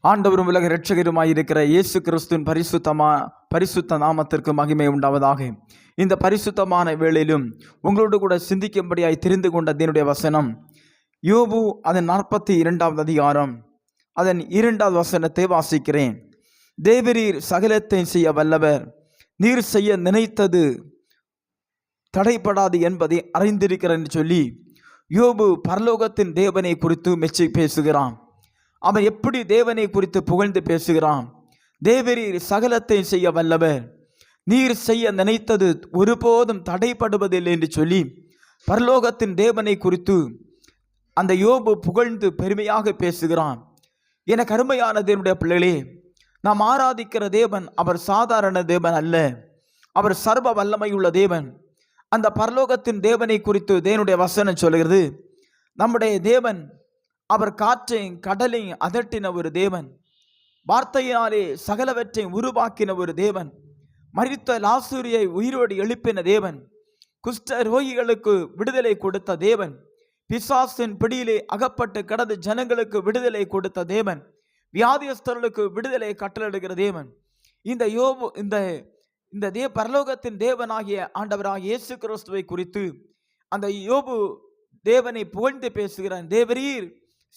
ஆண்டவரும் உலக இரட்சகருமாயிருக்கிற இயேசு கிறிஸ்துவின் பரிசுத்த நாமத்திற்கு மகிமை உண்டாவதாக. இந்த பரிசுத்தமான வேளையிலும் உங்களோடு கூட சிந்திக்கும்படியாய் தெரிந்து கொண்ட தேவனுடைய வசனம் யோபு அதன் 42வது அதிகாரம் அதன் 2வது வசனத்தை வாசிக்கிறேன். தேவரீர் சகலத்தை செய்ய வல்லவர், நீர் செய்ய நினைத்தது தடைப்படாது என்பதை அறிந்திருக்கிறேன் என்று சொல்லி யோபு பரலோகத்தின் தேவனை குறித்து மெச்சி பேசுகிறான். அவன் எப்படி தேவனை குறித்து புகழ்ந்து பேசுகிறான். தேவரீர் சகலத்தை செய்ய வல்லவர், நீர் செய்ய நினைத்தது ஒருபோதும் தடைப்படுவதில்லை என்று சொல்லி பரலோகத்தின் தேவனை குறித்து அந்த யோபு புகழ்ந்து பெருமையாக பேசுகிறான். என கருமையான தேவனுடைய பிள்ளைகளே, நாம் ஆராதிக்கிற தேவன் அவர் சாதாரண தேவன் அல்ல, அவர் சர்வ வல்லமையுள்ள தேவன். அந்த பரலோகத்தின் தேவனை குறித்து தேவனுடைய வசனம் சொல்கிறது, நம்முடைய தேவன் அவர் காற்றையும் கடலையும் அதட்டின ஒரு தேவன், வார்த்தையினாலே சகலவற்றையும் உருவாக்கின ஒரு தேவன், மரித்த லாசூரியை உயிரோடு எழுப்பின தேவன், குஷ்ட ரோகிகளுக்கு விடுதலை கொடுத்த தேவன், பிசாசின் பிடியிலே அகப்பட்டு கடந்த ஜனங்களுக்கு விடுதலை கொடுத்த தேவன், வியாதியஸ்தர்களுக்கு விடுதலை கட்டளையிடுகிற தேவன். இந்த யோபு இந்த பரலோகத்தின் தேவனாகிய ஆண்டவராகிய இயேசு கிறிஸ்துவை குறித்து அந்த யோபு தேவனை புகழ்ந்து பேசுகிறான். தேவரீர்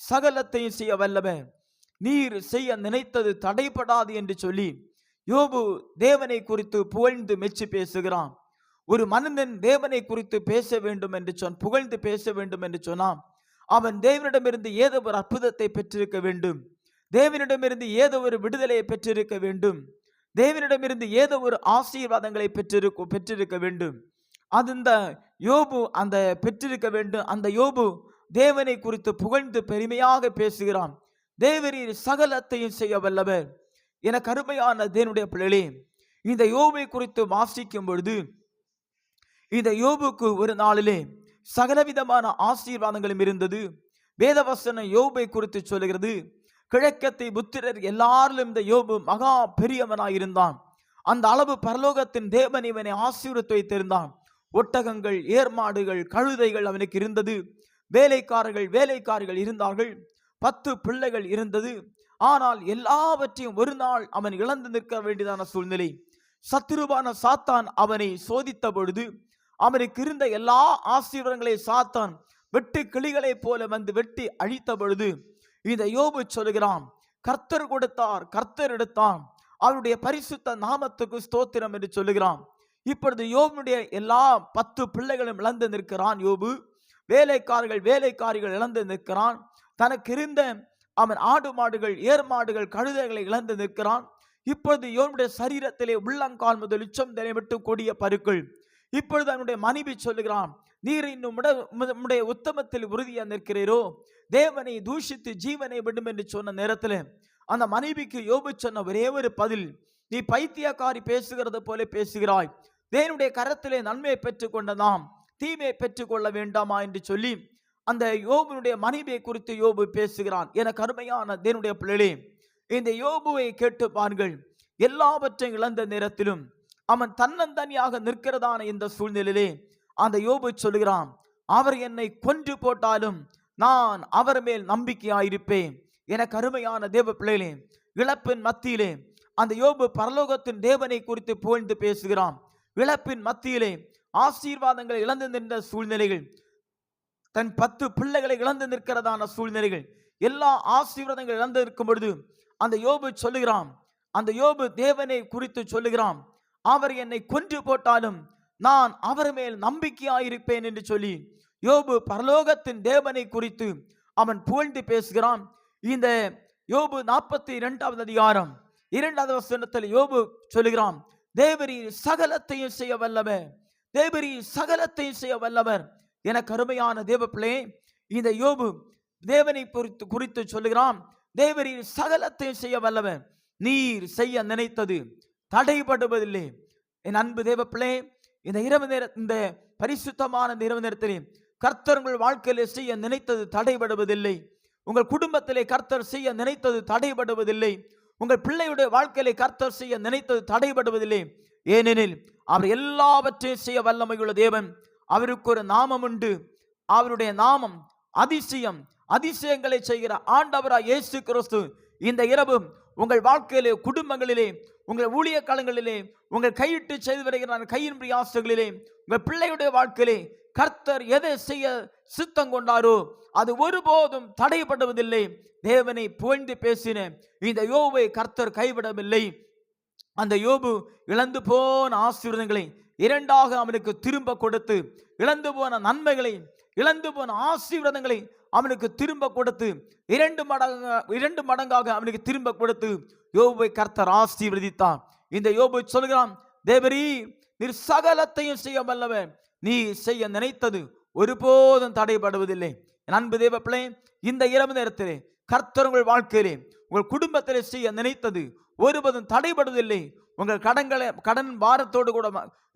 சகலத்தையும் செய்ய வல்லவர், நீர் செய்ய நினைத்தது தடைப்படாது என்று சொல்லி யோபு தேவனை குறித்து புகழ்ந்து மெச்சி பேசுகிறான். ஒரு மனிதன் தேவனை குறித்து பேச வேண்டும் என்று புகழ்ந்து பேச வேண்டும் என்று சொன்னான், அவன் தேவனிடமிருந்து ஏதோ ஒரு அற்புதத்தை பெற்றிருக்க வேண்டும், தேவனிடமிருந்து ஏதோ ஒரு விடுதலையை பெற்றிருக்க வேண்டும், தேவனிடமிருந்து ஏதோ ஒரு ஆசீர்வாதங்களை பெற்றிருக்க வேண்டும். அது இந்த யோபு அந்த பெற்றிருக்க வேண்டும். அந்த யோபு தேவனை குறித்து புகழ்ந்து பெருமையாக பேசுகிறான். தேவரீர் சகலத்தையும் செய்ய வல்லவர். என கருமையான தேவனுடைய பிள்ளைகளே, இந்த யோபை குறித்து வாசிக்கும் பொழுது இந்த யோபுக்கு ஒரு நாளிலே சகலவிதமான ஆசீர்வாதங்களும் இருந்தது. வேதவசனம் யோபை குறித்து சொல்லுகிறது, கிழக்கத்தை புத்திரர் எல்லாரிலும் இந்த யோபு மகா பெரியவனாயிருந்தான். அந்த அளவு பரலோகத்தின் தேவன் இவனை ஆசீர்வதித்து வைத்திருந்தான். ஒட்டகங்கள், ஏர்மாடுகள், கழுதைகள் அவனுக்கு இருந்தது. வேலைக்காரர்கள் இருந்தார்கள். 10 பிள்ளைகள் இருந்தது. ஆனால் எல்லாவற்றையும் ஒரு நாள் அவன் இழந்து நிற்க வேண்டியதான சூழ்நிலை. சத்துருவான சாத்தான் அவனை சோதித்த பொழுது அவனுக்கு இருந்த எல்லா ஆசீர்வாதங்களை சாத்தான் வெட்டு கிளிகளை போல வந்து வெட்டி அழித்த பொழுது இந்த யோபு சொல்கிறான், கர்த்தர் கொடுத்தார், கர்த்தர் எடுத்தான், அவருடைய பரிசுத்த நாமத்துக்கு ஸ்தோத்திரம் என்று சொல்லுகிறான். இப்பொழுது யோபுடைய எல்லா 10 பிள்ளைகளும் இழந்து நிற்கிறான். யோபு வேலைக்காரிகள் இழந்து நிற்கிறான். தனக்கு இருந்த அவன் ஆடு மாடுகள், ஏர் மாடுகள், கழுதைகளை இழந்து நிற்கிறான். இப்பொழுது யோபுடைய சரீரத்திலே உள்ளங்கால் முதல் உச்சம் தலை விட்டு கொடிய பருக்கள். இப்பொழுது அவனுடைய மனைவி சொல்லுகிறான், நீர் இன்னும் உடைய உத்தமத்தில் உறுதியா நிற்கிறீரோ, தேவனை தூஷித்து ஜீவனை விடும் என்று சொன்ன நேரத்தில் அந்த மனைவிக்கு யோபு சொன்ன ஒரே ஒரு பதில், நீ பைத்தியக்காரி பேசுகிறது போல பேசுகிறாய், தேவனுடைய கரத்திலே நன்மையை பெற்றுக் கொண்ட நாம் தீமையை பெற்றுக்கொள்ள வேண்டாமா என்று சொல்லி அந்த யோபுடைய மனைவியை குறித்து யோபு பேசுகிறான். என கருமையான தேவனுடைய பிள்ளைகளே, இந்த யோபுவை கேட்டு பாருங்கள். எல்லாவற்றையும் இழந்த நேரத்திலும் அவன் தன்னந்தனியாக நிற்கிறதான இந்த சூழ்நிலையிலே அந்த யோபு சொல்கிறான், அவர் என்னை கொன்று போட்டாலும் நான் அவர் மேல் நம்பிக்கையாயிருப்பேன். என கருமையான தேவ பிள்ளைகளே, இழப்பின் மத்தியிலே அந்த யோபு பரலோகத்தின் தேவனை குறித்து புகழ்ந்து பேசுகிறான். இழப்பின் மத்தியிலே ஆசீர்வாதங்களை இழந்து நின்ற சூழ்நிலைகள், தன் 10 பிள்ளைகளை இழந்து நிற்கிறதான சூழ்நிலைகள், எல்லா ஆசீர்வாதங்கள் இழந்து இருக்கும் பொழுது அந்த யோபு சொல்லுகிறான், அந்த யோபு தேவனை குறித்து சொல்லுகிறான், அவர் என்னை கொன்று போட்டாலும் நான் அவர் மேல் நம்பிக்கையாயிருப்பேன் என்று சொல்லி யோபு பரலோகத்தின் தேவனை குறித்து அவன் புகழ்ந்து பேசுகிறான். இந்த யோபு 42வது அதிகாரம் 2வது வசனத்தில் யோபு சொல்லுகிறான், தேவரீர் சகலத்தையும் செய்ய வல்லவர், தேவரீர் சகலத்தையும் செய்ய வல்லவர். என கருமையான தேவ பிள்ளையே, இந்த யோபு தேவனை குறித்து சொல்லுகிறான், தேவரீர் சகலத்தையும் செய்ய வல்லவர், நீர் செய்ய நினைத்தது தடைபடுவதில்லை. என் அன்பு தேவ பிள்ளை, இந்த இரவு இந்த பரிசுத்தமான இரவு நேரத்திலே கர்த்தர் உங்கள் வாழ்க்கையிலே செய்ய நினைத்தது தடைபடுவதில்லை. உங்கள் குடும்பத்திலே கர்த்தர் செய்ய நினைத்தது தடைபடுவதில்லை. உங்கள் பிள்ளையுடைய வாழ்க்கையிலே கர்த்தர் செய்ய நினைத்தது தடைபடுவதில்லை. ஏனெனில் அவர் எல்லாவற்றையும் செய்ய வல்லமையுள்ள தேவன். அவருக்கு ஒரு நாமம் உண்டு. அவருடைய நாமம் அதிசயங்களை செய்கிற ஆண்டவராய் இயேசு கிறிஸ்து. இந்த இரவு உங்கள் வாழ்க்கையிலே, குடும்பங்களிலே, உங்கள் ஊழிய காலங்களிலே, உங்கள் கையிட்டு செய்து வருகிற கையின் பிரயாசங்களிலே, உங்கள் பிள்ளையுடைய வாழ்க்கையிலே கர்த்தர் எதை செய்ய சித்தம் கொண்டாரோ அது ஒருபோதும் தடைபடுவதில்லை. தேவனை புகழ்ந்து பேசின இந்த யோபை கர்த்தர் கைவிடவில்லை. அந்த யோபு இழந்து போன ஆசீர்வாதங்களை இரண்டாக அவனுக்கு திரும்ப கொடுத்து, இழந்து போன நன்மைகளை, இழந்து போன ஆசீர்வாதங்களை அவனுக்கு திரும்ப கொடுத்து, இரண்டு மடங்காக அவனுக்கு திரும்ப கொடுத்து யோபை கர்த்தர் ஆசீர்வதித்தார். இந்த யோபு சொல்கிறான், தேவரீ நீர் சகலத்தையும் செய்ய வல்லவர், நீ செய்ய நினைத்தது ஒருபோதும் தடைபடுவதில்லை. அன்பு தேவ பிள்ளை, இந்த இரவு நேரத்திலே கர்த்தர் உங்கள் வாழ்க்கையிலே, உங்கள் குடும்பத்திலே செய்ய நினைத்தது ஒருபோதும் தடைபடுவதில்லை. உங்கள் கடன் பாரத்தோடு கூட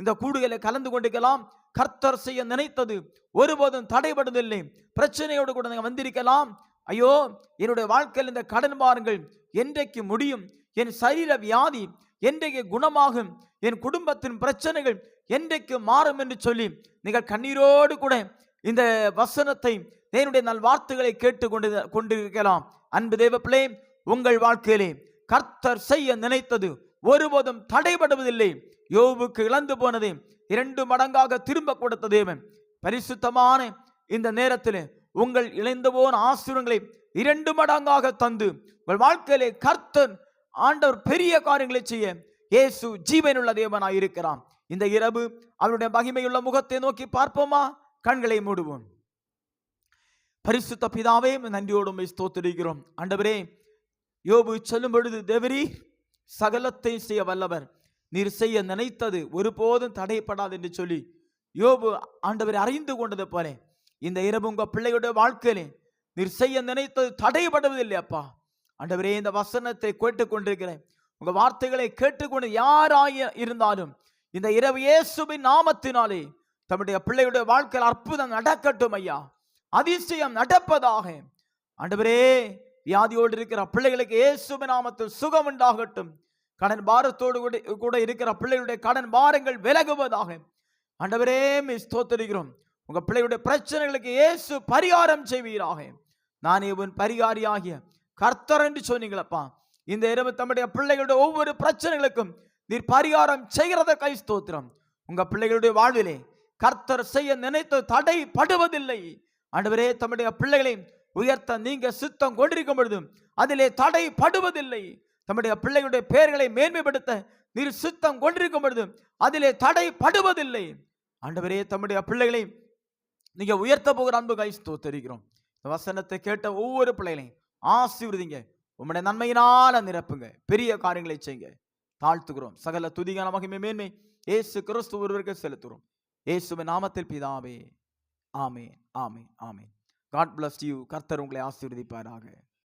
இந்த கூடுகளை கலந்து கொண்டிருக்கலாம். கர்த்தர் செய்ய நினைத்தது ஒருபோதும் தடைபடுவதில்லை. பிரச்சனையோடு கூட நீங்கள் வந்திருக்கலாம். ஐயோ, என்னுடைய வாழ்க்கையில் இந்த கடன் பாரங்கள் என்றைக்கு முடியும், என் சரீர வியாதி என்றைக்கு குணமாகும், என் குடும்பத்தின் பிரச்சனைகள் என்றைக்கு மாறும் என்று சொல்லி நீங்கள் கண்ணீரோடு கூட இந்த வசனத்தை, என்னுடைய நல் வார்த்தைகளை கேட்டு கொண்டிருக்கலாம். அன்பு தேவ பிள்ளை, உங்கள் வாழ்க்கையிலே கர்த்தர் செய்ய நினைத்தது ஒருபோதும் தடைபடுவதில்லை. யோபுக்கு இழந்து போனதை 2 மடங்காக திரும்ப கொடுத்த தேவன் பரிசுத்தமான இந்த நேரத்தில் உங்கள் இழந்து போன ஆசீர்வாதங்களை 2 மடங்காக தந்து உங்கள் வாழ்க்கையிலே கர்த்தர் ஆண்டவர் பெரிய காரியங்களை செய்ய இயேசு ஜீவனுள்ள தேவனாய் இருக்கிறான். இந்த இரவு அவருடைய மகிமையுள்ள முகத்தை நோக்கி பார்ப்போமா? கண்களை மூடுவோம். பரிசுத்த பிதாவே, நன்றியோடு ஸ்தோத்திரிக்கிறோம். ஆண்டவரே, யோபு சொல்லும் பொழுது, தேவரீ சகலத்தை செய்ய வல்லவர், நீர் செய்ய நினைத்தது ஒருபோதும் தடைப்படாது என்று சொல்லி யோபு ஆண்டவரை அறிந்து கொண்டது போல இந்த இரவு உங்க பிள்ளையுடைய வாழ்க்கையிலே நீர் செய்ய நினைத்தது தடைபடுவதில்லை. அப்பா ஆண்டவரே, இந்த வசனத்தை கேட்டுக்கொண்டிருக்கிறேன், உங்க வார்த்தைகளை கேட்டுக்கொண்டு யாராய இருந்தாலும் இந்த இரவு இயேசுவின் நாமத்தினாலே தம்முடைய பிள்ளையுடைய வாழ்க்கையில் அற்புதம் நடக்கட்டும் ஐயா, அதிசயம் நடப்பதாக. ஆண்டவரே, வியாதியோடு இருக்கிற பிள்ளைகளுக்கு இயேசுவின் நாமத்தில் சுகம் உண்டாகட்டும். கடன் பாரத்தோடு கூட இருக்கிற பிள்ளைகளுடைய கடன் பாரங்கள் விலகுவதாக. ஆண்டவரே, ஸ்தோத்திரிக்கிறோம். உங்க பிள்ளையுடைய பிரச்சனைகளுக்கு இயேசு பரிகாரம் செய்வீராக. நானே உன் பரிகாரியாகிய கர்த்தர் என்று சொன்னீங்களப்பா. இந்த இரவு தம்முடைய பிள்ளைகளுடைய ஒவ்வொரு பிரச்சனைகளுக்கும் நீர் பரிகாரம் செய்கிறதற்காக ஸ்தோத்திரம். உங்க பிள்ளைகளுடைய வாழ்விலே கர்த்தர் செய்ய நினைத்து தடைபடுவதில்லை. ஆண்டவரே, தம்முடைய பிள்ளைகளை உயர்த்த நீங்க சித்தம் கொண்டிருக்கும் பொழுது அதிலே தடைபடுவதில்லை. தம்முடைய பிள்ளைகளுடைய பெயர்களை மேன்மைப்படுத்த நீர் சித்தம் கொண்டிருக்கும் பொழுது அதிலே தடைபடுவதில்லை. ஆண்டவரே, தம்முடைய பிள்ளைகளை நீங்க உயர்த்த போகிற அன்புக்காய் ஸ்தோத்திரிக்கிறோம். இந்த வசனத்தை கேட்ட ஒவ்வொரு பிள்ளைகளையும் ஆசீர்வதிங்க, உம்முடைய நன்மையினால நிரப்புங்க, பெரிய காரியங்களை செய்யுங்க. தாழ்த்துகிறோம். சகல துதிகான மகிமை மேன்மை இயேசு கிறிஸ்து ஒருவருக்கு செலுத்துகிறோம். இயேசுவின் நாமத்தில் பிதாவே, ஆமென், ஆமென், ஆமென். God bless you. கர்த்தர் உங்களை ஆசீர்வதிப்பாராக.